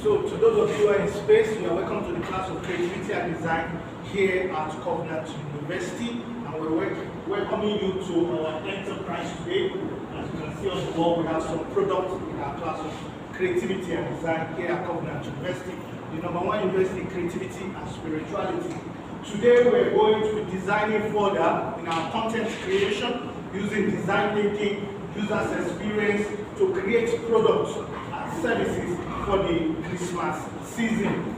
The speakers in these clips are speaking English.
So to those of you who are in space, you are welcome to the class of Creativity and Design here at Covenant University, and we're welcoming you to our enterprise today. As you can see on the wall, we have some products in our class of Creativity and Design here at Covenant University, the #1 university in creativity and spirituality. Today we're going to be designing further in our content creation using design thinking, users experience to create products and services for the Christmas season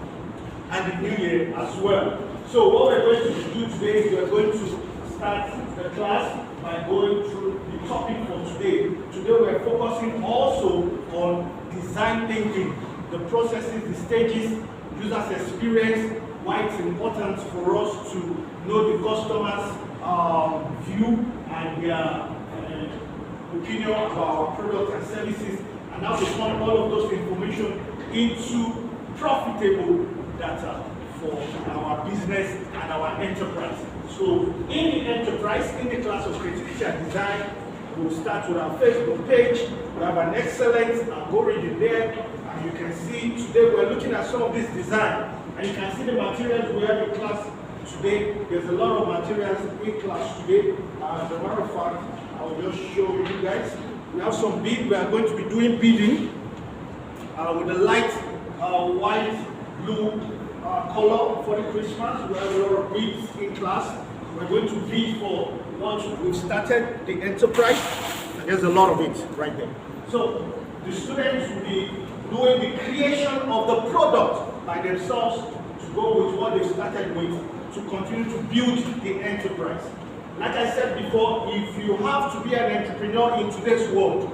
and the New Year as well. So what we're going to do today is we're going to start the class by going through the topic for today. Today we're focusing also on design thinking, the processes, the stages, users experience, why it's important for us to know the customer's view and their opinion about our products and services, and how to turn all of those information into profitable data for our business and our enterprise. So in the enterprise, in the class of Creativity and Design, we'll start with our Facebook page. We have an excellent algorithm there, and you can see today we're looking at some of this design, and you can see the materials we have in class today. There's a lot of materials in class today. As a matter of fact, I'll just show you guys. We have some bead. We are going to be doing beading with the light white, blue color for the Christmas. We have a lot of beads in class. We're going to bead for once we've started the enterprise. And there's a lot of it right there. So the students will be doing the creation of the product by themselves to go with what they started with to continue to build the enterprise. Like I said before, if you have to be an entrepreneur in today's world,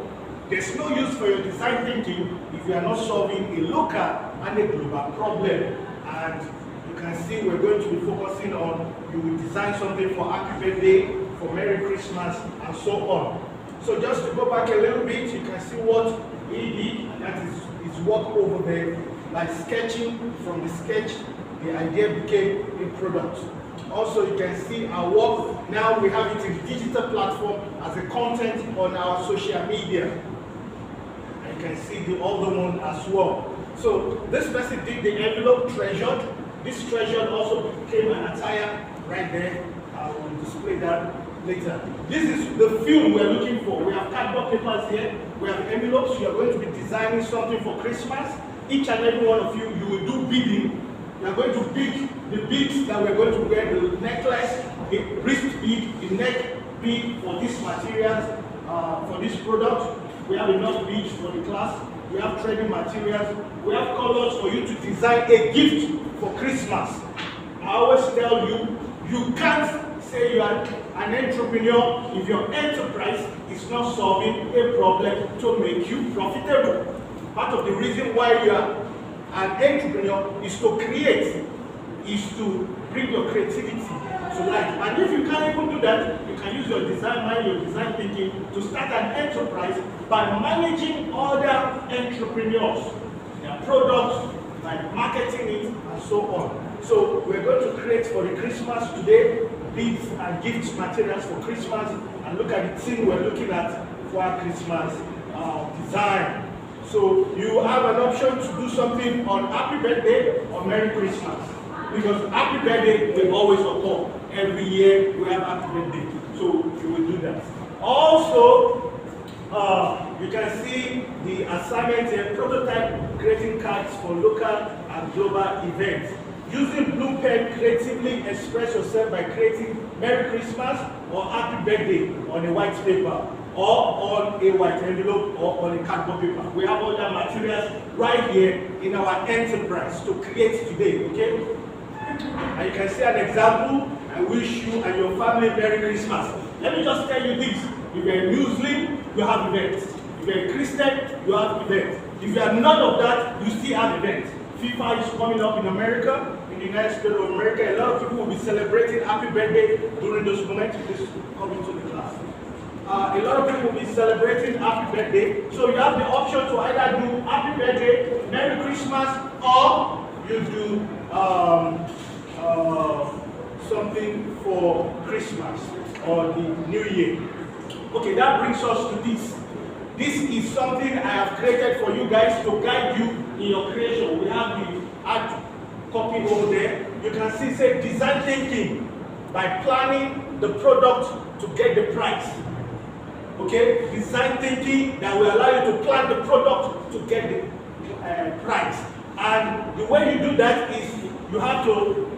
there's no use for your design thinking if you are not solving a local and a global problem. And you can see we're going to be focusing on, you will design something for Happy Birthday, for Merry Christmas, and so on. So just to go back a little bit, you can see what he did, and that is his work over there, like sketching. From the sketch, the idea became a product. Also, you can see our work. Now we have it in digital platform as a content on our social media. And you can see the other one as well. So this person did the envelope treasured. This treasured also became an attire right there. I will display that later. This is the film we're looking for. We have cardboard papers here. We have envelopes. You are going to be designing something for Christmas. Each and every one of you, you will do beading. You are going to bead the beads that we're going to wear, the necklace, the wrist bead, the neck bead for these materials, for this product. We have enough beads for the class. We have threading materials. We have colors for you to design a gift for Christmas. I always tell you, you can't say you are an entrepreneur if your enterprise is not solving a problem to make you profitable. Part of the reason why you are an entrepreneur is to create, is to bring your creativity to life. And if you can't even do that, you can use your design mind, your design thinking to start an enterprise by managing other entrepreneurs, their products, by marketing it, and so on. So we're going to create for the Christmas today, beads and gift materials for Christmas, and look at the thing we're looking at for our Christmas design. So you have an option to do something on Happy Birthday or Merry Christmas, because Happy Birthday will always occur. Every year we have Happy Birthday, so you will do that. Also, you can see the assignment here, prototype creating cards for local and global events. Using blue pen, creatively express yourself by creating Merry Christmas or Happy Birthday on a white paper, or on a white envelope, or on a cardboard paper. We have all the materials right here in our enterprise to create today, okay? And you can see an example. I wish you and your family Merry Christmas. Let me just tell you this. If you're a Muslim, you have events. If you're a Christian, you have events. If you are none of that, you still have events. FIFA is coming up in America, in the United States of America. A lot of people will be celebrating Happy Birthday during those moments. This coming to the class. A lot of people will be celebrating Happy Birthday. So you have the option to either do Happy Birthday, Merry Christmas, or you do something for Christmas or the New Year. Okay, that brings us to this. This is something I have created for you guys to guide you in your creation. We have the hard copy over there. You can see, say, design thinking by planning the product to get the price. Okay, design thinking that will allow you to plan the product to get the price. And the way you do that is you have to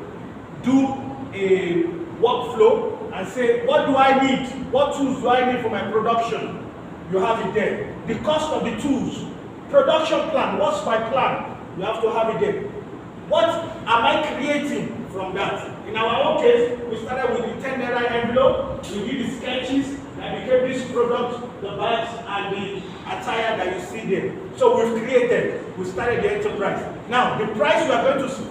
do a workflow and say, what do I need? What tools do I need for my production? You have it there. The cost of the tools, production plan, what's my plan? You have to have it there. What am I creating from that? In our own case, we started with the 10 naira envelope, we did the sketches that became this product, the bags and the attire that you see there. So we've created, we started the enterprise. Now, the price we are going to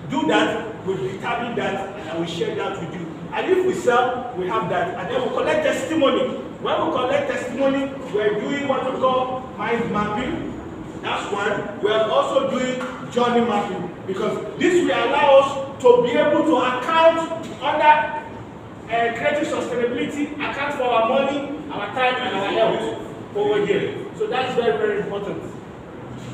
do that, we'll determine that and we share that with you. And if we sell, we have that. And then we collect testimony. When we collect testimony, we're doing what we call mind mapping. That's one. We are also doing journey mapping because this will allow us to be able to account under creative sustainability, account for our money, our time, and our health over here. So that's very, very important.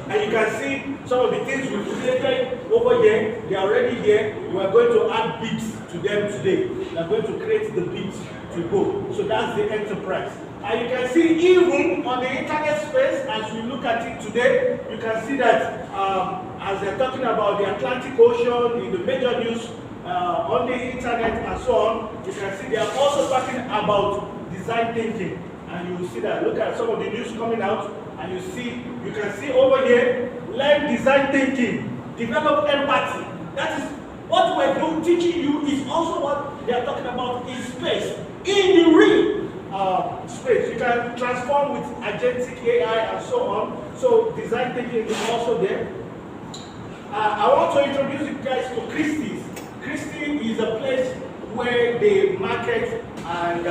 And you can see some of the things we created over here. They are already here. We are going to add bits to them today. We are going to create the bits to go. So that's the enterprise. And you can see even on the internet space, as we look at it today, you can see that as they're talking about the Atlantic Ocean in the major news on the internet and so on, you can see they are also talking about design thinking. And you will see that. Look at some of the news coming out, and you can see over here, learn design thinking, develop empathy. That is what we're doing, teaching you is also what they are talking about in space, in the real space. You can transform with agentic AI and so on. So design thinking is also there. I want to introduce you guys to Christie's. Christie is a place where they market and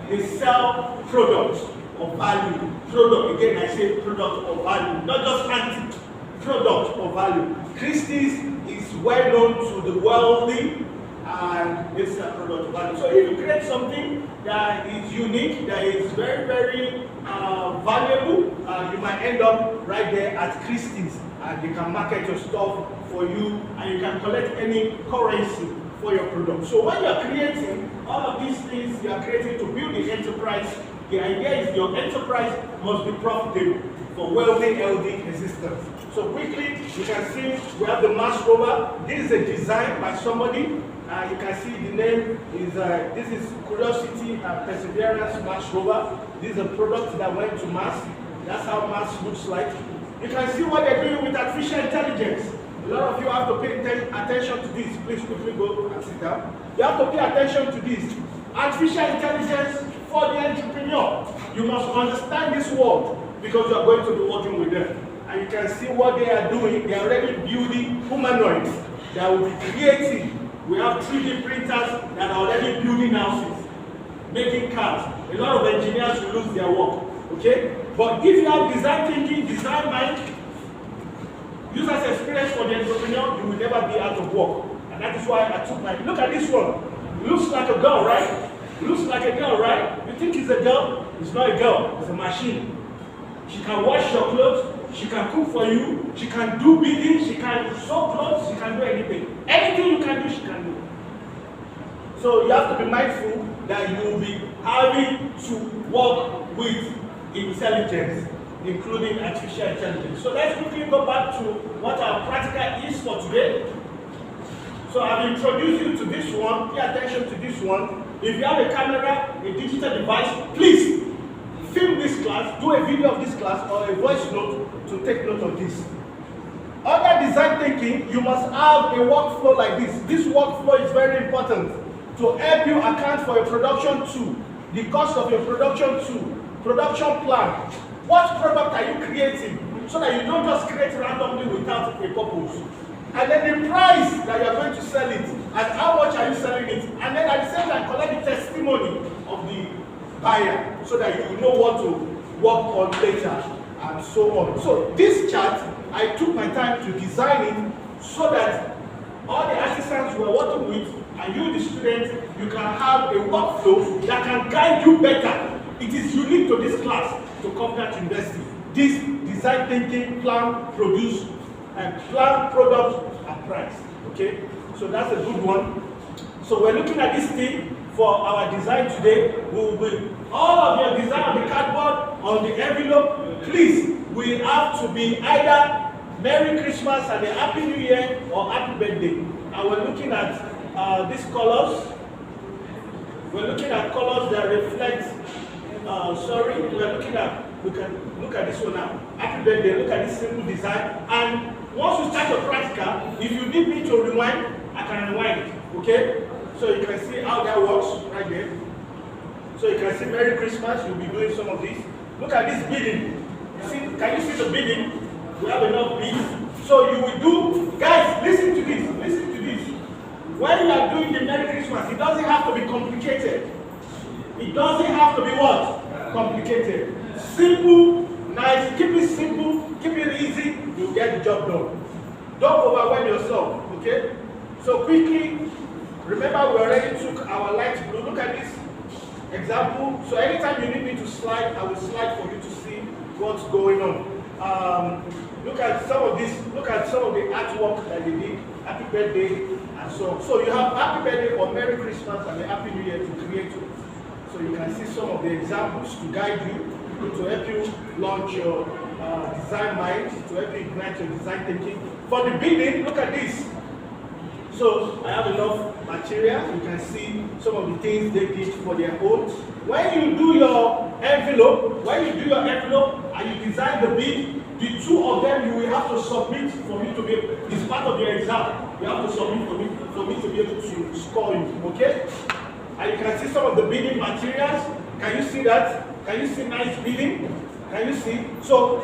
they sell products of value. Product, again I say product of value, not just antique, product of value. Christie's is well known to the wealthy and it's a product of value. So if you create something that is unique, that is very, very valuable, you might end up right there at Christie's and they can market your stuff for you and you can collect any currency for your product. So when you are creating all of these things, you are creating to build the enterprise. The idea is your enterprise must be profitable for wealthy, healthy existence. So quickly, you can see we have the Mars rover. This is a design by somebody. You can see the name is, this is Curiosity and Perseverance Mars rover. This is a product that went to Mars. That's how Mars looks like. You can see what they're doing with artificial intelligence. A lot of you have to pay attention to this. Please quickly go and sit down. You have to pay attention to this. Artificial intelligence for the entrepreneur. You must understand this word because you are going to be working with them. And you can see what they are doing. They are already building humanoids that will be creating. We have 3D printers that are already building houses, making cars. A lot of engineers will lose their work. Okay? But if you have design thinking, design mind, users experience for the entrepreneur, you will never be out of work. And that is why I took my, look at this one. It looks like a girl, right? It looks like a girl, right? You think it's a girl? It's not a girl, it's a machine. She can wash your clothes, she can cook for you, she can do bidding, she can sew clothes, she can do anything. Anything you can do, she can do. So you have to be mindful that you will be having to work with intelligence, including artificial intelligence. So let's quickly go back to what our practical is for today. So I've introduced you to this one. Pay attention to this one. If you have a camera, a digital device, please film this class, do a video of this class or a voice note to take note of this. Under design thinking, you must have a workflow like this. This workflow is very important to help you account for your production tool, the cost of your production tool, production plan. What product are you creating so that you don't just create randomly without a purpose? And then the price that you are going to sell it, and how much are you selling it, and then at the same time collect the testimony of the buyer so that you know what to work on later and so on. So this chart, I took my time to design it so that all the assistants we are working with and you the students, you can have a workflow that can guide you better It is unique to this class, to Covenant University. This design thinking, plan, produce, and plan, product, and price. Okay, so that's a good one. So we're looking at this thing for our design today. We will be all of your design on the cardboard, on the envelope. Please, we have to be either Merry Christmas and a Happy New Year or Happy Birthday. And we're looking at these colors. We're looking at colors that reflect. We're looking at. We can look at this one now. Happy Birthday. Look at this simple design. And once you start your practical, if you need me to rewind, I can rewind. Okay. So you can see how that works right there. So you can see Merry Christmas. You'll be doing some of these. Look at this beading. See, can you see the beading? We have enough beads. So you will do, guys, listen to this. Listen to this. When you are doing the Merry Christmas, it doesn't have to be complicated. It doesn't have to be what? Complicated. Simple, nice. Keep it simple. Keep it easy. You'll get the job done. Don't overwhelm yourself. Okay? So quickly. Remember, we already took our light blue. Look at this example. So anytime you need me to slide, I will slide for you to see what's going on. Look at some of this. Look at some of the artwork that they did. Happy birthday and so on. So you have Happy Birthday or Merry Christmas and a Happy New Year to create. So you can see some of the examples to guide you, to help you launch your design mind, to help you ignite your design thinking. For the beading, look at this. So I have enough material. You can see some of the things they did for their own. When you do your envelope, and you design the bead, the two of them you will have to submit for me to be. It's part of your exam. You have to submit for me to be able to score you. Okay? And you can see some of the beading materials. Can you see that? Can you see nice beading? Can you see? So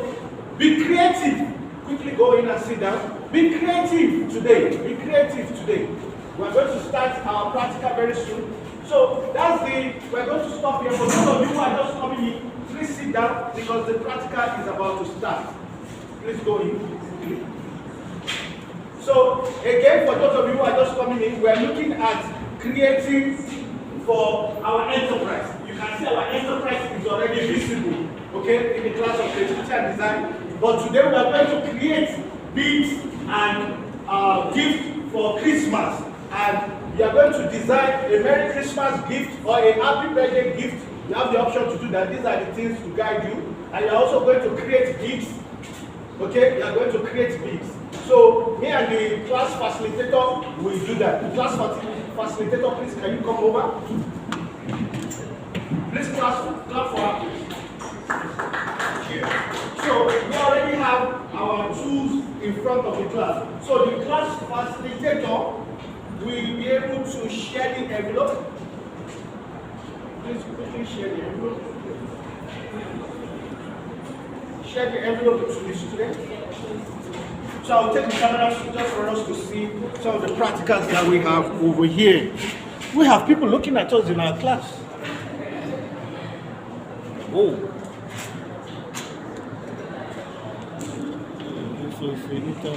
be creative. Quickly go in and sit down. Be creative today. Be creative today. We're going to start our practical very soon. So we're going to stop here. For those of you who are just coming in, please sit down because the practical is about to start. Please go in quickly. So again, for those of you who are just coming in, we're looking at creating for our enterprise. You can see our enterprise is already visible, okay, in the class of creativity and design. But today we are going to create beads and gift for Christmas. And you are going to design a Merry Christmas gift or a Happy Birthday gift. You have the option to do that. These are the things to guide you. And you are also going to create beads. Okay, you are going to create beads. So me and the class facilitator will do that. The class facilitator, please, can you come over? Please clap for her. So we already have our tools in front of the class. So the class facilitator will be able to share the envelope. Please quickly share the envelope. Share the envelope to the student. So I'll take the camera just for us to see some of the practicals that we have over here. We have people looking at us in our class. Oh. So if we need to